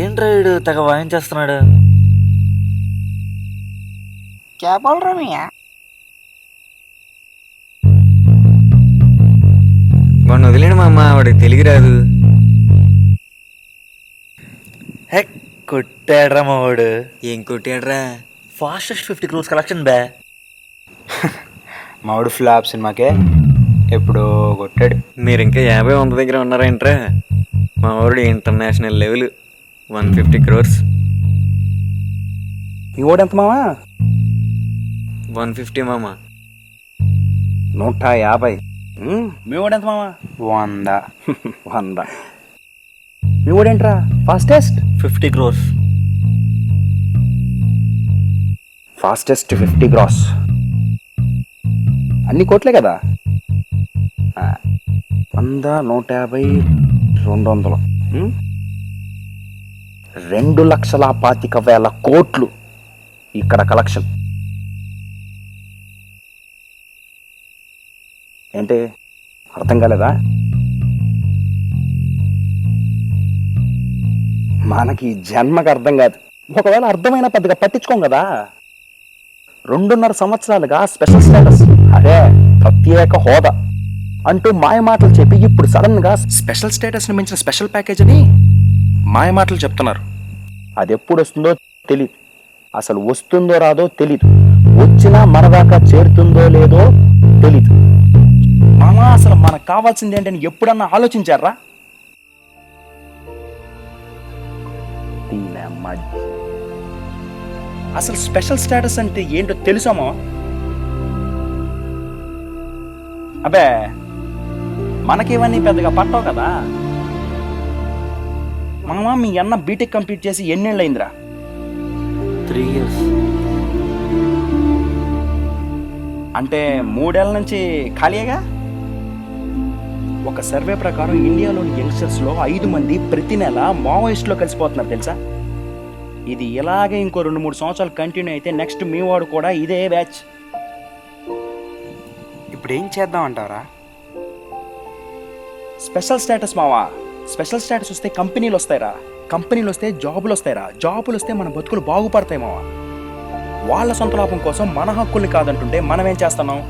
ఏంట్రా వీడు తెగ వాయించేస్తున్నాడు? क्या बोल रहा मैं यार? వాడిని వదిలేడు మా అమ్మ, వాడికి తెలుగు రాదు. హే, కొట్టాడ్రా మా వాడు. ఏం కొట్టాడ్రా? ఫాస్టెస్ట్ 50 crores కలెక్షన్ బే. మావాడు ఫ్లాప్ సినిమాకే ఎప్పుడో కొట్టాడు. మీరు ఇంకా 50 100 దగ్గర ఉన్నారేంట్రా? మా వాడు ఇంటర్నేషనల్ లెవెల్ 150 crores. మీ వాడు ఎంత మావా? 150 మామ. 150. మీ వాడు ఎంత మావా? 100. మీ వాడేంట్రా ఫాస్టెస్ట్? 50 crores. Fastest 50 crores. అన్ని కోట్లే కదా. 100, 150, 200. 2,25,000 కోట్లు ఇక్కడ కలెక్షన్. ఏంటి అర్థం కాలేదా? మనకి జన్మకు అర్థం కాదు. ఒకవేళ అర్థమైనా పెద్దగా పట్టించుకోం కదా. 2.5 సంవత్సరాలుగా స్పెషల్ స్టేటస్, అదే ప్రత్యేక హోదా అంటూ మాయ మాటలు చెప్పి ఇప్పుడు సడన్ గా స్పెషల్ స్టేటస్ ని మించిన స్పెషల్ ప్యాకేజ్ అని మాయ మాటలు చెప్తున్నారు. అది ఎప్పుడు వస్తుందో తెలియదు, అసలు వస్తుందో రాదో తెలీదు, వచ్చినా మన దాకా చేరుతుందో లేదో తెలీదు. మామా అసలు మనకు కావాల్సింది ఏంటని ఎప్పుడన్నా ఆలోచించారా? అసలు స్పెషల్ స్టేటస్ అంటే ఏంటో తెలుసామో? అబ్బే మనకివన్నీ పెద్దగా పట్టవు కదా. మామా మీ అన్న బీటెక్ కంప్లీట్ చేసి ఎన్నేళ్ళయిందిరా? 3 years. అంటే 3 ఏళ్ల నుంచి ఖాళీగా. ఒక సర్వే ప్రకారం ఇండియాలోని యంగ్స్టర్స్ లో 5 మంది ప్రతి నెల మావోయిస్ట్ లో కలిసిపోతున్నారు తెలుసా. ఇది ఇలాగే ఇంకో 2-3 సంవత్సరాలు కంటిన్యూ అయితే నెక్స్ట్ మీ వాడు కూడా ఇదే బ్యాచ్. ఇప్పుడు ఏం చేద్దాం అంటారా? స్పెషల్ స్టేటస్ మావా. స్పెషల్ స్టేటస్ వస్తే కంపెనీలు వస్తాయిరా, కంపెనీలు వస్తే జాబులు వస్తాయిరా, జాబులు వస్తే మన బతుకులు బాగుపడతాయి మావా. వాళ్ళ సొంత లాభం కోసం మన హక్కుల్ని కాదంటుంటే మనం ఏం చేస్తున్నాం?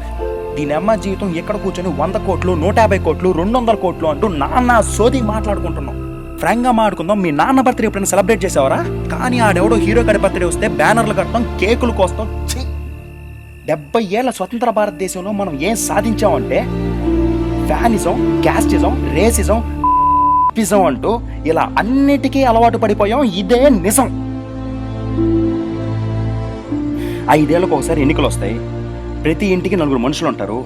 దీని అమ్మ జీవితం ఎక్కడ కూర్చొని 100 కోట్లు, 150 కోట్లు, 200 కోట్లు అంటూ నాన్న సోది మాట్లాడుకుంటున్నాం. ఫ్రాంక్ గా మాట్లాడుకుందాం. మీ నాన్న బర్త్డే ఎప్పుడైనా సెలబ్రేట్ చేసావరా? కానీ ఆడెవడో హీరో గడి బర్త్డే వస్తే బ్యానర్లు కడతాం, కేకులు కోస్తాం. 70 ఏళ్ల స్వతంత్ర భారతదేశంలో మనం ఏం సాధించామంటే ఫ్యానిజం, క్యాస్టిజం, రేసిజం, పిజం అంటూ ఇలా అన్నిటికీ అలవాటు పడిపోయాం. ఇదే నిజం. 5 ఏళ్లకు ఒకసారి ఎన్నికలు వస్తాయి. ప్రతి ఇంటికి 4 మనుషులు ఉంటారు.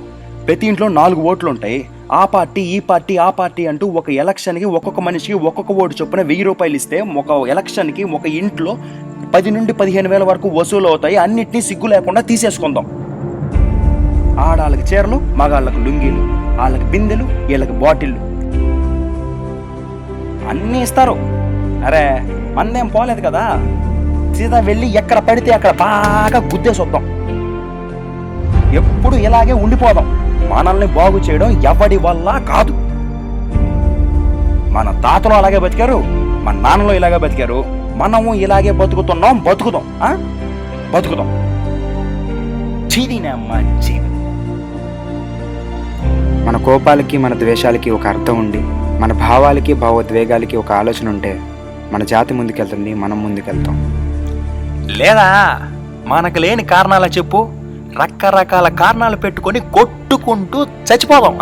ప్రతి ఇంట్లో 4 ఓట్లు ఉంటాయి. ఆ పార్టీ, ఈ పార్టీ, ఆ పార్టీ అంటూ ఒక ఎలక్షన్కి ఒక్కొక్క మనిషికి ఒక్కొక్క ఓటు చొప్పున 1000 రూపాయలు ఇస్తే ఒక ఎలక్షన్కి ఒక ఇంట్లో 10 నుండి 15 వేల వరకు వసూలు అవుతాయి. అన్నిటినీ సిగ్గు లేకుండా తీసేసుకుందాం. ఆడాళ్ళకి చీరలు, మగాళ్ళకు లుంగీలు, వాళ్ళకి బిందెలు, వీళ్ళకి బాటిళ్ళు అన్నీ ఇస్తారు. అరే మందేం పోలేదు కదా. సీదా వెళ్ళి ఎక్కడ పడితే అక్కడ బాగా గుద్దేసి వద్దాం. ఎప్పుడు ఇలాగే ఉండిపోదాం. మనల్ని బాగు చేయడం ఎవడి వల్ల కాదు. మన తాతలు అలాగే బతికారు, మన నాన్నలు ఇలాగే బతికారు, మనము ఇలాగే బతుకుతున్నాం. బతుకుదాం, బతుకుదాం. చీదీనమ్మా చీది. మన కోపాలకి, మన ద్వేషాలకి ఒక అర్థం ఉండి, మన భావాలకి, భావోద్వేగాలకి ఒక ఆలోచన ఉంటే మన జాతి ముందుకెళ్తుంది, మనం ముందుకెళ్తాం. లేదా మనకు లేని కారణాలు చెప్పు, రకరకాల కారణాలు పెట్టుకొని కొట్టుకుంటూ చచ్చిపోదాం.